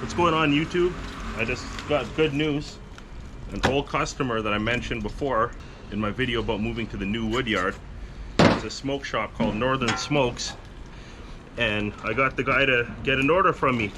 What's going on, YouTube? I just got good news. An old customer that I mentioned before in my video about moving to the new woodyard. It's a smoke shop called Northern Smokes, and I got the guy to get an order from me.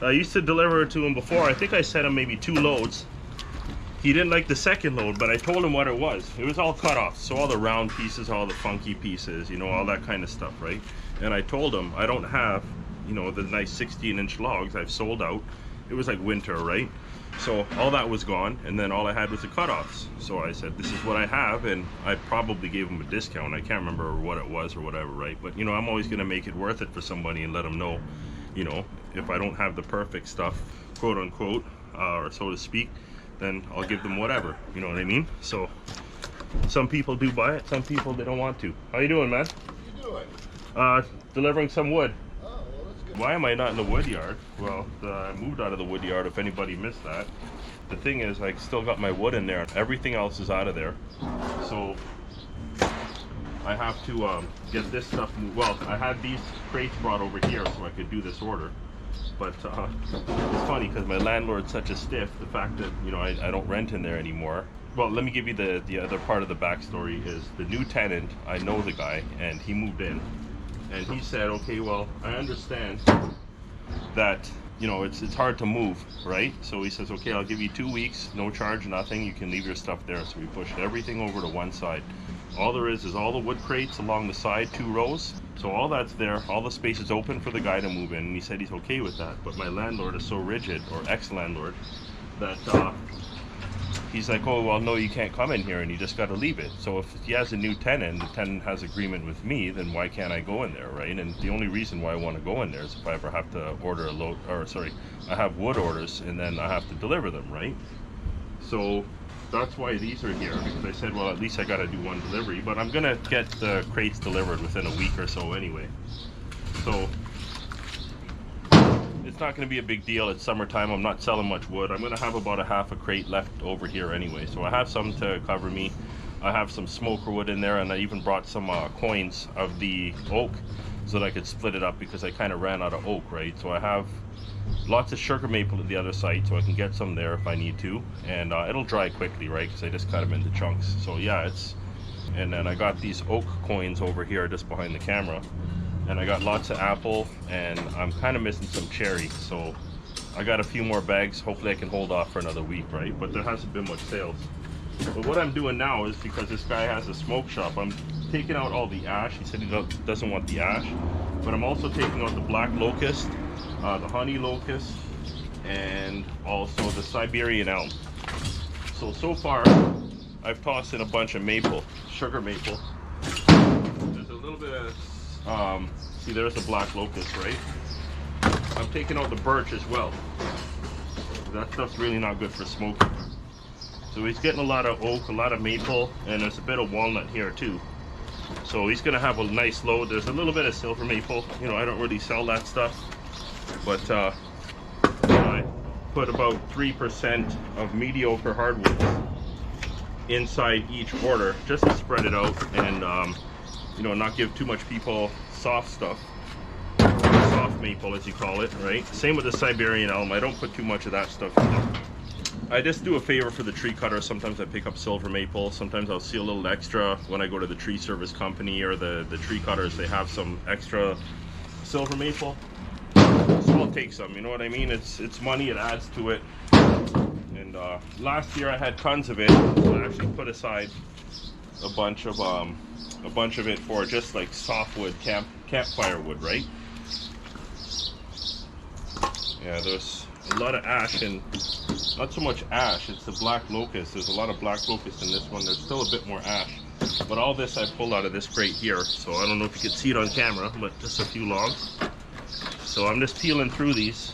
I used to deliver it to him before. I think I sent him maybe 2 loads. He didn't like the second load, but I told him what it was. It was all cut off, so all the round pieces, all the funky pieces, you know, all that kind of stuff, right? And I told him I don't have, you know, the nice 16-inch logs. I've sold out. It was like winter, right? So all that was gone, and then all I had was the cutoffs. So I said, this is what I have, and I probably gave him a discount. I can't remember what it was or whatever, right? But, you know, I'm always going to make it worth it for somebody and let them know, you know, if I don't have the perfect stuff, quote unquote, or so to speak, then I'll give them whatever, you know what I mean? So some people do buy it, some people they don't want to. How you doing, man? What are you doing? Delivering some wood. Oh, well, that's good. Why am I not in the wood yard? Well, I moved out of the wood yard, if anybody missed that. The thing is, I still got my wood in there. Everything else is out of there. So I have to get this stuff moved. Well, I had these crates brought over here so I could do this order. But it's funny because my landlord's such a stiff. The fact that, you know, I don't rent in there anymore. Well, let me give you the other part of the backstory. Is the new tenant, I know the guy, and he moved in. And he said, okay, well, I understand that, you know, it's hard to move, right? So he says, okay, I'll give you 2 weeks, no charge, nothing. You can leave your stuff there. So we pushed everything over to one side. All there is all the wood crates along the side, 2 rows. So all that's there, all the space is open for the guy to move in, and he said he's okay with that. But my landlord is so rigid, or ex-landlord, that he's like, oh, well, no, you can't come in here, and you just got to leave it. So if he has a new tenant, the tenant has agreement with me, then why can't I go in there, right? And the only reason why I want to go in there is if I ever have to order a load, or sorry, I have wood orders, and then I have to deliver them, right? So that's why these are here, because I said, well, at least I got to do 1 delivery, but I'm gonna get the crates delivered within a week or so anyway. So it's not going to be a big deal. It's summertime. I'm not selling much wood. I'm going to have about a half a crate left over here anyway, so I have some to cover me. I have some smoker wood in there, and I even brought some coins of the oak so that I could split it up, because I kind of ran out of oak, right? So I have lots of sugar maple at the other side, so I can get some there if I need to, and it'll dry quickly, right? Because I just cut them into chunks. So yeah, it's, and then I got these oak coins over here just behind the camera, and I got lots of apple, and I'm kind of missing some cherry, so I got a few more bags. Hopefully I can hold off for another week, right? But there hasn't been much sales. But what I'm doing now is, because this guy has a smoke shop, I'm taking out all the ash. He said he doesn't want the ash, but I'm also taking out the black locust, the honey locust, and also the Siberian elm. So far I've tossed in a bunch of maple, sugar maple. There's a little bit of see, there's the black locust, right? I'm taking out the birch as well. That stuff's really not good for smoking. So he's getting a lot of oak, a lot of maple, and there's a bit of walnut here too. So he's gonna have a nice load. There's a little bit of silver maple. You know, I don't really sell that stuff, but I put about 3% of mediocre hardwoods inside each order, just to spread it out and you know, not give too much people soft stuff, soft maple as you call it, right? Same with the Siberian elm. I don't put too much of that stuff either. I just do a favor for the tree cutter. Sometimes I pick up silver maple. Sometimes I'll see a little extra when I go to the tree service company or the tree cutters. They have some extra silver maple, so I'll take some. You know what I mean? It's money. It adds to it. And last year I had tons of it. I actually put aside a bunch of it for just like softwood, campfire wood, right? Yeah, there's a lot of ash, and not so much ash, it's the black locust. There's a lot of black locust in this one. There's still a bit more ash, but all this I pulled out of this crate here, so I don't know if you can see it on camera, but just a few logs. So I'm just peeling through these,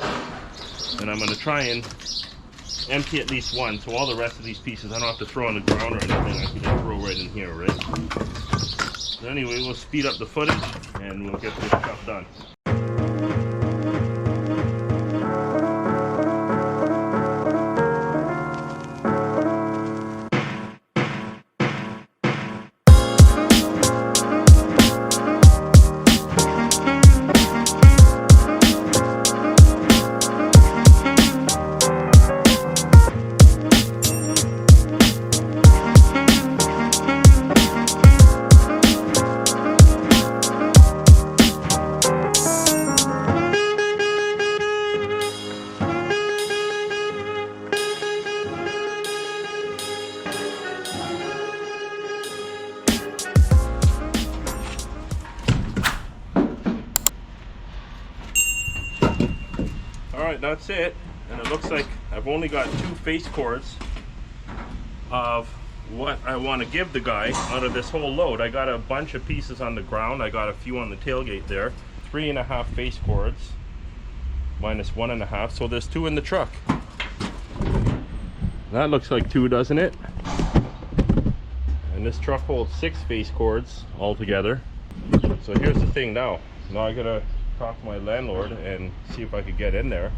and I'm going to try and empty at least one, so all the rest of these pieces I don't have to throw on the ground or anything. I can just throw right in here, right? So anyway, we'll speed up the footage and we'll get this stuff done. All right, that's it. And it looks like I've only got 2 face cords of what I want to give the guy out of this whole load. I got a bunch of pieces on the ground. I got a few on the tailgate there. 3.5 face cords minus 1.5. So there's 2 in the truck. That looks like 2, doesn't it? And this truck holds 6 face cords altogether. So here's the thing now. Now I gotta talk to my landlord and see if I could get in there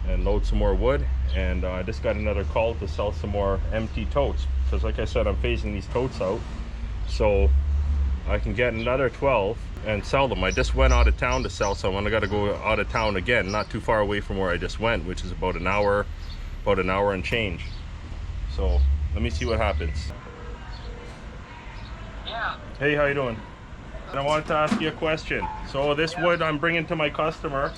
and load some more wood. And I just got another call to sell some more empty totes, because like I said, I'm phasing these totes out so I can get another 12 and sell them. I just went out of town to sell some, and I got to go out of town again, not too far away from where I just went, which is about an hour and change. So let me see what happens. Yeah. Hey, how you doing? And I wanted to ask you a question. So this wood I'm bringing to my customer,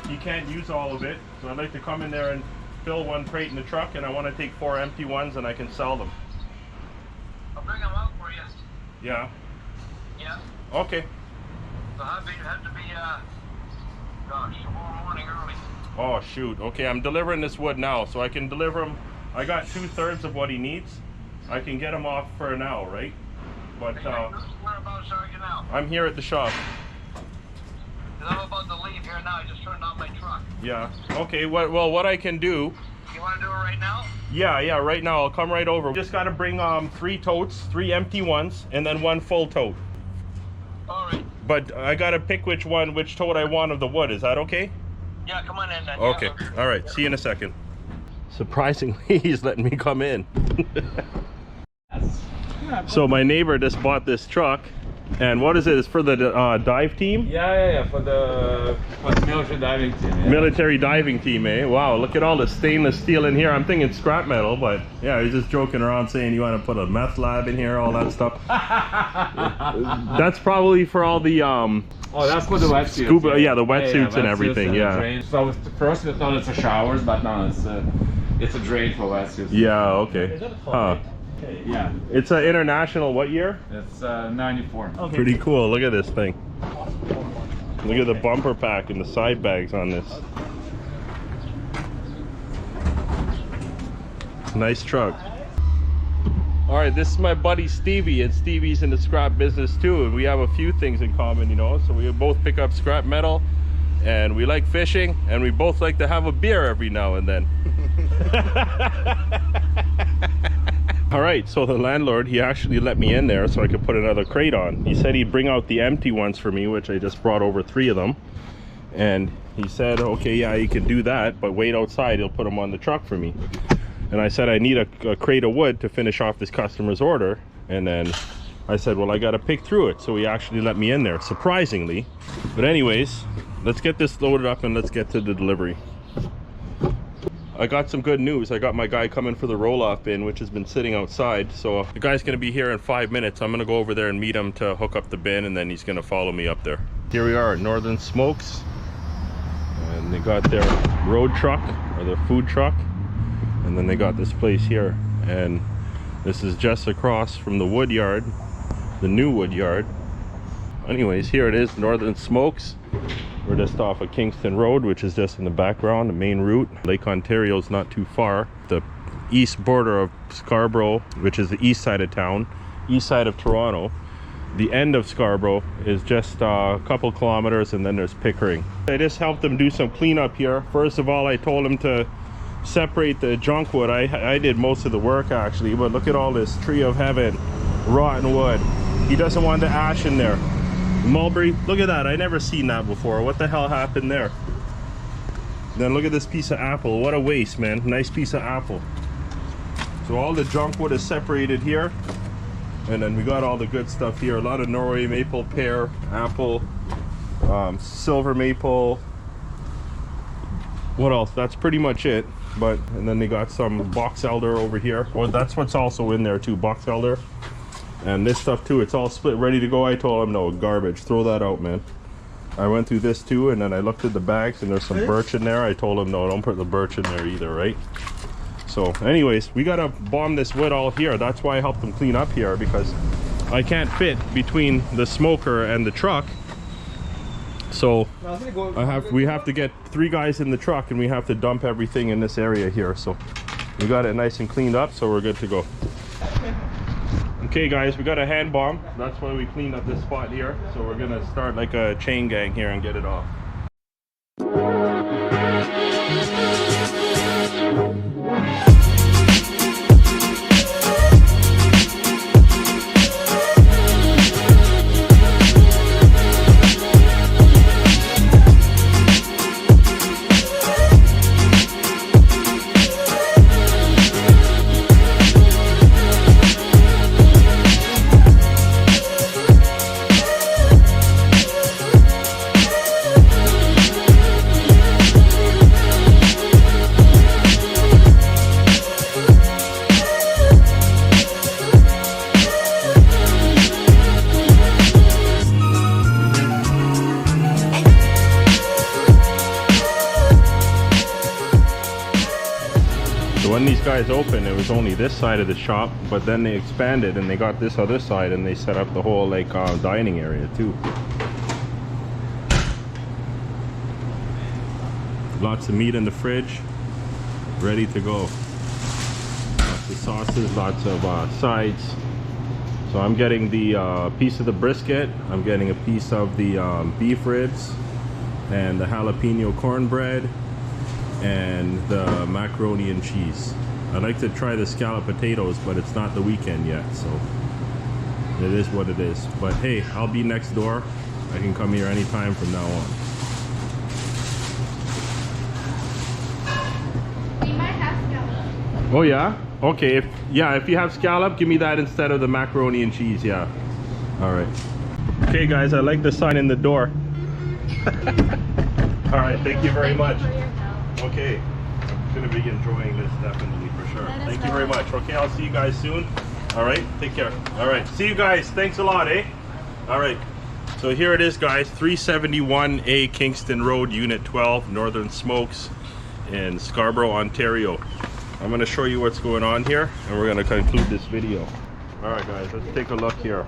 he can't use all of it, so I'd like to come in there and fill 1 crate in the truck, and I want to take 4 empty ones and I can sell them. I'll bring them out for you. Yeah. Yeah. Okay. So have to be gosh, tomorrow morning early. Oh shoot. Okay, I'm delivering this wood now, so I can deliver him. I got 2/3 of what he needs. I can get him off for now, right? But whereabouts are you now? I'm here at the shop. 'Cause I'm about to leave here now. I just turned on my truck. Yeah. Okay. What I can do? You want to do it right now? Yeah. Right now, I'll come right over. Just got to bring 3 totes, 3 empty ones, and then 1 full tote. All right. But I got to pick which tote I want of the wood. Is that okay? Yeah. Come on in then. Okay. Yeah. All right. See you in a second. Surprisingly, he's letting me come in. So my neighbor just bought this truck, and what is it? It's for the dive team? Yeah, for the military diving team. Yeah. Military diving team, eh? Wow, look at all the stainless steel in here. I'm thinking scrap metal, but yeah, he's just joking around saying you want to put a meth lab in here, all that stuff. That's probably for all the oh, that's for the wetsuits. scuba, yeah, the wetsuits and everything, yeah. Drain. So first we thought it's for showers, but no, it's a drain for wetsuits. Yeah, okay. Huh. Yeah. It's an international what year? It's 94. Okay. Pretty cool. Look at this thing. Look at the bumper pack and the side bags on this. Nice truck. All right, this is my buddy Stevie, and Stevie's in the scrap business too, and we have a few things in common, you know. So we both pick up scrap metal, and we like fishing, and we both like to have a beer every now and then. All right, so the landlord, he actually let me in there so I could put another crate on. He said he'd bring out the empty ones for me, which I just brought over 3 of them. And he said, okay, yeah, you can do that, but wait outside, he'll put them on the truck for me. And I said, I need a crate of wood to finish off this customer's order. And then I said, well, I got to pick through it. So he actually let me in there, surprisingly. But anyways, let's get this loaded up and let's get to the delivery. I got some good news. I got my guy coming for the roll-off bin, which has been sitting outside. So the guy's going to be here in 5 minutes. I'm going to go over there and meet him to hook up the bin, and then he's going to follow me up there. Here we are at Northern Smokes, and they got their road truck or their food truck, and then they got this place here, and this is just across from the woodyard, the new woodyard. Anyways, here it is, Northern Smokes. We're just off of Kingston Road, which is just in the background, the main route. Lake Ontario is not too far. The east border of Scarborough, which is the east side of town, east side of Toronto. The end of Scarborough is just a couple kilometers, and then there's Pickering. I just helped them do some cleanup here. First of all, I told them to separate the junk wood. I did most of the work actually, but look at all this tree of heaven, rotten wood. He doesn't want the ash in there. Mulberry, look at that. I never seen that before. What the hell happened there? Then look at this piece of apple. What a waste, man. Nice piece of apple. So all the junk wood is separated here, and then we got all the good stuff here. A lot of Norway maple, pear, apple, silver maple. What else? That's pretty much it. And then they got some box elder over here. Well, that's what's also in there too, box elder. And this stuff too, it's all split, ready to go. I told him, no, garbage, throw that out, man. I went through this too, and then I looked at the bags, and there's some birch in there. I told him, no, don't put the birch in there either, right? So anyways, we gotta bomb this wood all here. That's why I helped them clean up here, because I can't fit between the smoker and the truck. So we have to get 3 guys in the truck, and we have to dump everything in this area here. So we got it nice and cleaned up, so we're good to go. Okay guys, we got a hand bomb. That's why we cleaned up this spot here. So we're gonna start like a chain gang here and get it off. When these guys opened, it was only this side of the shop, but then they expanded and they got this other side and they set up the whole like dining area too. Lots of meat in the fridge, ready to go. Lots of sauces, lots of sides. So I'm getting the piece of the brisket, I'm getting a piece of the beef ribs, and the jalapeno cornbread, and the macaroni and cheese. I'd like to try the scallop potatoes, but it's not the weekend yet, so it is what it is. But hey, I'll be next door. I can come here anytime from now on. We might have scallop. Oh yeah? Okay, if you have scallop, give me that instead of the macaroni and cheese, yeah. All right. Okay guys, I like the sign in the door. All right, thank you very much. Okay, I'm gonna be enjoying this definitely for sure. Thank you very much. Okay, I'll see you guys soon. All right, take care. All right, see you guys. Thanks a lot, eh? All right, so here it is, guys. 371A Kingston Road, Unit 12, Northern Smokes in Scarborough, Ontario. I'm gonna show you what's going on here, and we're gonna conclude this video. All right, guys, let's take a look here.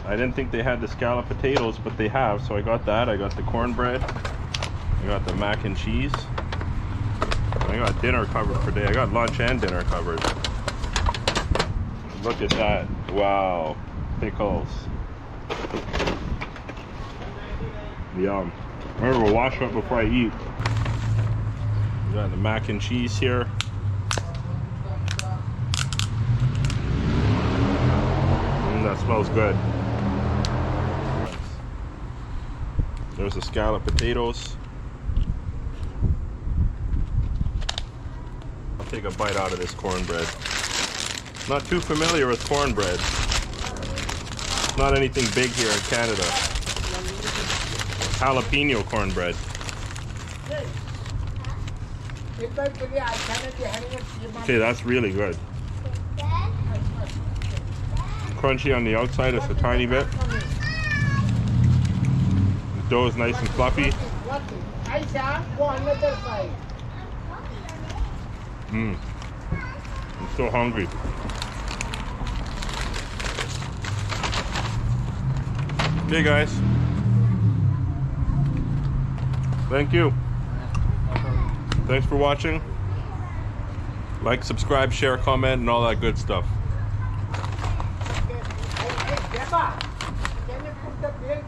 I didn't think they had the scallop potatoes, but they have, so I got that. I got the cornbread. I got the mac and cheese. I got dinner covered for today. I got lunch and dinner covered. Look at that. Wow. Pickles. Yum. Remember, we'll wash up before I eat. We got the mac and cheese here. That smells good. There's the scallop potatoes. Take a bite out of this cornbread. Not too familiar with cornbread. Not anything big here in Canada. Jalapeno cornbread. Okay, that's really good. Crunchy on the outside, just a tiny bit. The dough is nice and fluffy. I'm so hungry. Okay guys, thank you. Thanks for watching. Like, subscribe, share, comment, and all that good stuff. Can you put the bill